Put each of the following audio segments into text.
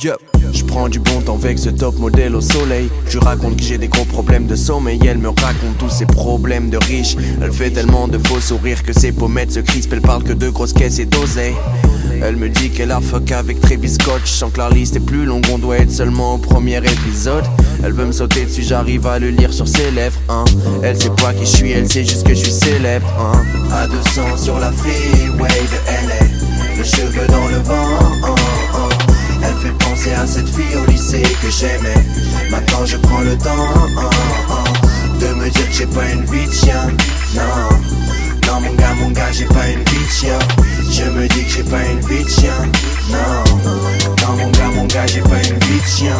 Yup. Je prends du bon temps avec ce top modèle au soleil. Je lui raconte que j'ai des gros problèmes de sommeil. Elle me raconte tous ses problèmes de riche. Elle fait tellement de faux sourires que ses pommettes se crispent. Elle parle que de grosses caisses et d'oseille. Elle me dit qu'elle a fuck avec Travis Scott. Je sens que la liste est plus longue, on doit être seulement au premier épisode. Elle veut me sauter dessus, j'arrive à le lire sur ses lèvres, hein. Elle sait pas qui je suis, elle sait juste que je suis célèbre, hein. À 200 sur la freeway de LA, le cheveu dans le vent, Elle fait penser à cette fille au lycée que j'aimais. Maintenant je prends le temps, de me dire que j'ai pas une vie de chien. Non, non mon gars, j'ai pas une vie de chien. Je me dis que j'ai pas une vie de chien. Non, non mon gars, j'ai pas une vie de chien.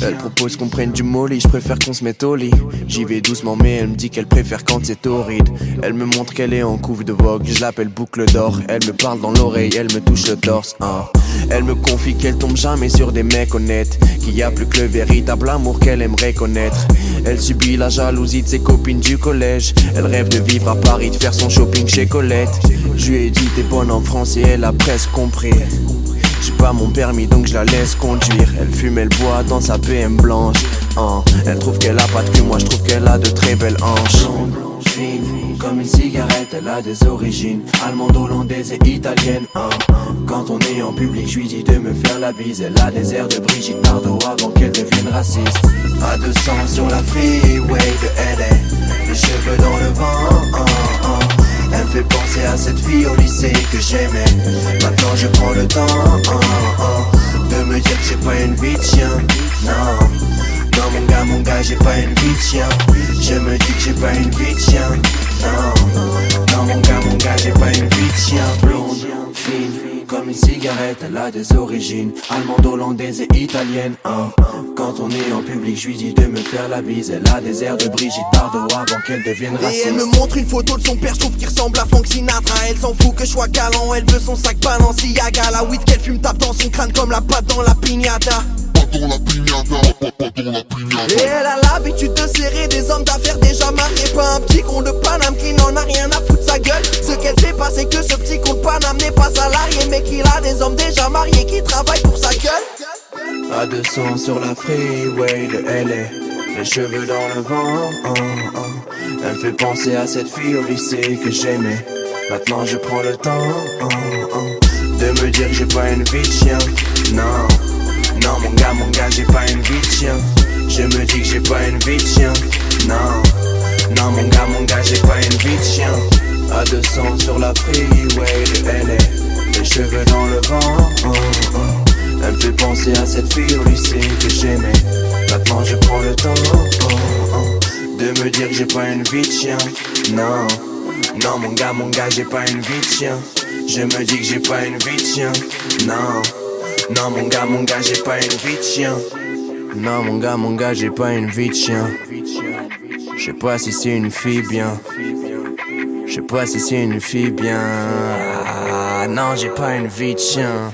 Elle propose qu'on prenne du molly, je préfère qu'on se mette au lit. J'y vais doucement mais elle me dit qu'elle préfère quand c'est torride. Elle me montre qu'elle est en couve de vogue, je l'appelle boucle d'or. Elle me parle dans l'oreille, elle me touche le torse, hein. Elle me confie qu'elle tombe jamais sur des mecs honnêtes, qu'il y a plus que le véritable amour qu'elle aimerait connaître. Elle subit la jalousie de ses copines du collège. Elle rêve de vivre à Paris, de faire son shopping chez Colette. Je lui ai dit t'es bonne en France et elle a presque compris. J'ai pas mon permis donc je la laisse conduire. Elle fume, elle boit dans sa PM blanche, hein. Elle trouve qu'elle a pas de cul, moi je trouve qu'elle a de très belles hanches. Blonde, fine, comme une cigarette, elle a des origines allemande, hollandaise et italienne, hein. Quand on est en public, je lui dis de me faire la bise. Elle a des airs de Brigitte Bardot avant qu'elle devienne raciste. À 200 sur la freeway de LA, les cheveux dans le vent, Elle me fait penser à cette fille au lycée que j'aimais. Maintenant je prends le temps, de me dire que j'ai pas une vie de chien. Non, non mon gars, j'ai pas une vie de chien. Je me dis que j'ai pas une vie de chien. Non, non mon gars, j'ai pas une vie de chien. Blonde, fine, comme une cigarette, elle a des origines allemande, hollandaise et italienne, hein. Quand on est en public, je lui dis de me faire la bise. Elle a des airs de Brigitte Bardot avant qu'elle devienne raciste. Et elle me montre une photo de son père, je trouve qu'il ressemble à Frank Sinatra. Elle s'en fout que je sois galant, elle veut son sac Balenciaga. La weed qu'elle fume tape dans son crâne comme la pâte dans la piñata. Et elle a l'habitude de serrer des hommes d'affaires déjà mariés. Pas un petit con de Paname qui n'en a rien à foutre sa gueule. Ce qu'elle sait pas c'est que ce petit con de Paname n'est pas salarié, mais qu'il a des hommes déjà mariés qui travaillent pour sa gueule. À 200 sur la freeway de LA, les cheveux dans le vent, Elle me fait penser à cette fille au lycée que j'aimais. Maintenant je prends le temps, de me dire que j'ai pas une vie de chien. Non, non mon gars, j'ai pas une vie de chien. Je me dis que j'ai pas une vie de chien. Non, non mon gars, j'ai pas une vie de chien. À 200 sur la freeway de LA, les cheveux dans le vent, Elle me fait penser à cette fille au lycée que j'aimais. Maintenant je prends le temps, de me dire que j'ai pas une vie de chien. Non, non mon gars, j'ai pas une vie de chien. Je me dis que j'ai pas une vie de chien. Non, non mon gars, j'ai pas une vie de chien. Non mon gars, j'ai pas une vie de chien. Je sais pas si c'est une fille bien. Je sais pas si c'est une fille bien. Ah, non, j'ai pas une vie de chien.